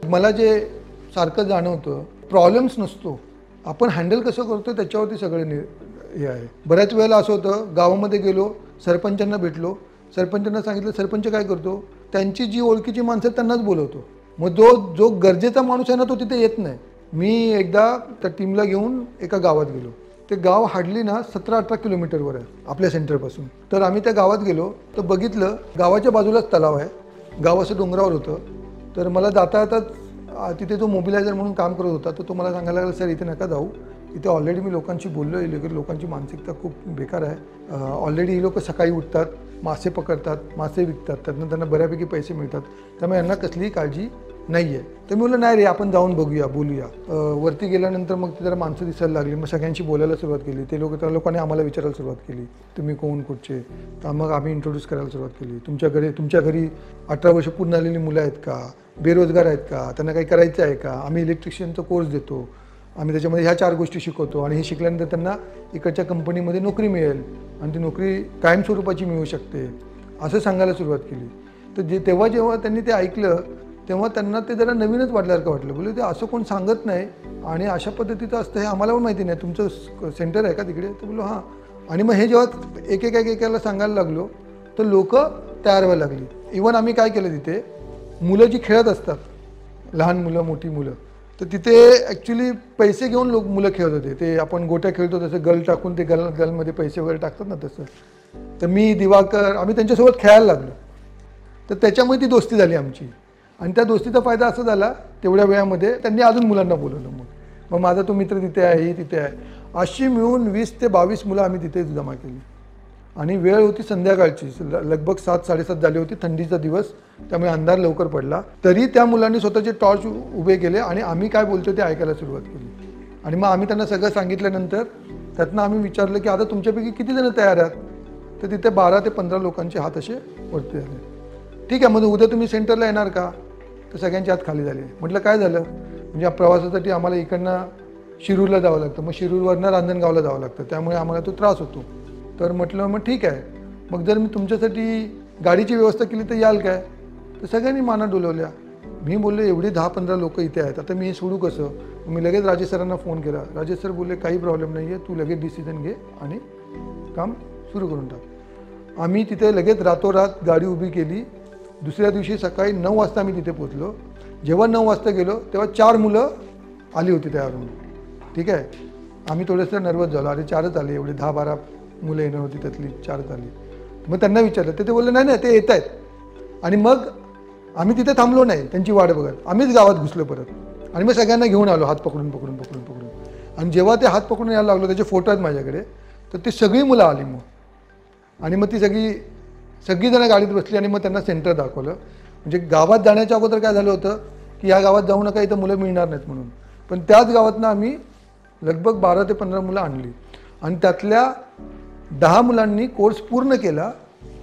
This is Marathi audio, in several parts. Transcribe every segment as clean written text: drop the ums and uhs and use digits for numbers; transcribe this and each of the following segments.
मला जे सारखं जाणवतं प्रॉब्लेम्स नसतो, आपण हँडल कसं करतो त्याच्यावरती सगळे हे आहे. बऱ्याच वेळेला असं होतं, गावामध्ये गेलो, सरपंचांना भेटलो, सरपंचांना सांगितलं, सरपंच काय करतो, त्यांची जी ओळखीची माणसं त्यांनाच बोलवतो. मग जो गरजेचा माणूस आहे ना तो तिथे येत नाही. मी एकदा त्या टीमला घेऊन एका गावात गेलो. ते गाव हार्डली ना 17-18 किलोमीटरवर आहे आपल्या सेंटरपासून. तर आम्ही त्या गावात गेलो तर बघितलं गावाच्या बाजूलाच तलाव आहे. गाव असं डोंगरावर होतं. तर मला जाता येताच तिथे जो मोबिलायझर म्हणून काम करत होता तर तो मला सांगायला लागला, सर इथे नका जाऊ, इथे ऑलरेडी मी लोकांशी बोललो आहे, लोकांची मानसिकता खूप बेकार आहे. ऑलरेडी ही लोक सकाळी उठतात, मासे पकडतात, मासे विकतात, त्यातनं त्यांना बऱ्यापैकी पैसे मिळतात, त्यामुळे यांना कसलीही काळजी नाही आहे. तर मी म्हटलं नाही रे, आपण जाऊन बघूया, बोलूया. वरती गेल्यानंतर मग ती जरा माणसं दिसायला लागली. मग सगळ्यांशी बोलायला सुरुवात केली. त्या लोकांनी आम्हाला विचारायला सुरुवात केली, तुम्ही कोण, कुठचे. तर मग आम्ही इंट्रोड्यूस करायला सुरुवात केली. तुमच्या घरी 18 वर्ष पूर्ण झालेली मुलं आहेत का, बेरोजगार आहेत का, त्यांना काही करायचं आहे का, आम्ही इलेक्ट्रिशियनचा कोर्स देतो, आम्ही त्याच्यामध्ये ह्या 4 गोष्टी शिकवतो आणि हे शिकल्यानंतर त्यांना इकडच्या कंपनीमध्ये नोकरी मिळेल आणि ती नोकरी कायमस्वरूपाची मिळू शकते, असं सांगायला सुरुवात केली. तर जेव्हा त्यांनी ते ऐकलं तेव्हा त्यांना ते जरा नवीनच वाटल्यासारखं वाटलं. बोलले ते असं कोण सांगत नाही आणि अशा पद्धतीचं असतं हे आम्हाला पण माहिती नाही, तुमचं सेंटर आहे का तिकडे. तर बोललो हां. आणि मग हे जेव्हा एकेकाला सांगायला लागलो तर लोक तयार व्हायला लागली. इव्हन आम्ही काय केलं, तिथे मुलं जी खेळत असतात, लहान मुलं मोठी मुलं, तर तिथे ॲक्च्युली पैसे घेऊन मुलं खेळत होते. ते आपण गोट्या खेळतो तसं गल टाकून ते गलमध्ये पैसे वगैरे टाकतात ना तसं. तर मी दिवाकर आम्ही त्यांच्यासोबत खेळायला लागलो. तर त्याच्यामुळे ती दोस्ती झाली आमची. आणि त्या दोस्तीचा फायदा असा झाला, तेवढ्या वेळामध्ये त्यांनी अजून मुलांना बोलवलं. मग माझा तो मित्र तिथे आहे, ही तिथे आहे, अशी मिळून 20 ते 22 मुलं आम्ही तिथे जमा केली. आणि वेळ होती संध्याकाळची, लगभग 7-7:30 झाली होती, थंडीचा दिवस, त्यामुळे अंधार लवकर पडला. तरी त्या मुलांनी स्वतःचे टॉर्च उभे केले आणि आम्ही काय बोलतो ते ऐकायला सुरुवात केली. आणि मग आम्ही त्यांना सगळं सांगितल्यानंतर त्यातनं आम्ही विचारलं की आता तुमच्यापैकी किती जण तयार आहात. तर तिथे 12 ते 15 लोकांचे हात असे वरती झाले. ठीक आहे, मग उद्या तुम्ही सेंटरला येणार का. तर सगळ्यांचे हात खाली झाले. म्हटलं काय झालं, म्हणजे या प्रवासासाठी आम्हाला इकडनं शिरूरला जावं लागतं, मग शिरूरवरनं रांजणगावला जावं लागतं, त्यामुळे आम्हाला तो त्रास होतो. तर म्हटलं मग ठीक आहे, मग जर मी तुमच्यासाठी गाडीची व्यवस्था केली तर याल काय. तर सगळ्यांनी माना डोलवल्या. मी बोललो एवढी 10-15 लोक इथे आहेत, आता मी हे सोडू कसं. मी लगेच राजेश सरांना फोन केला. राजेश सर बोलले काही प्रॉब्लेम नाही आहे, तू लगेच डिसिजन घे आणि काम सुरू करून टाक. आम्ही तिथे लगेच रातोरात गाडी उभी केली. दुसऱ्या दिवशी सकाळी 9 वाजता आम्ही तिथे पोचलो. जेव्हा 9 वाजता गेलो तेव्हा 4 मुलं आली होती तयारून. ठीक आहे, आम्ही थोडंसं नर्वस झालो, अरे 4च आले, एवढे 10-12 मुलं येणार होती त्यातली 4च आली. मग त्यांना विचारलं तर ते बोलले नाही ते येत आहेत. आणि मग आम्ही तिथे थांबलो नाही त्यांची वाट बघत, आम्हीच गावात घुसलो परत आणि मग सगळ्यांना घेऊन आलो हात पकडून. आणि जेव्हा ते हात पकडून यायला लागलो, त्याचे फोटो आहेत माझ्याकडे, तर ती सगळी मुलं आली मग. आणि मग ती सगळीजणं गाडीत बसली आणि मग त्यांना सेंटर दाखवलं. म्हणजे गावात जाण्याच्या अगोदर काय झालं होतं की या गावात जाऊ नका, इथं मुलं मिळणार नाहीत म्हणून. पण त्याच गावातनं आम्ही लगभग 12 ते 15 मुलं आणली आणि त्यातल्या 10 मुलांनी कोर्स पूर्ण केला.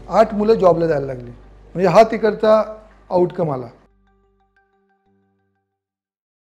8 मुलं जॉबला जायला लागली. म्हणजे हा तिकडचा आउटकम आला.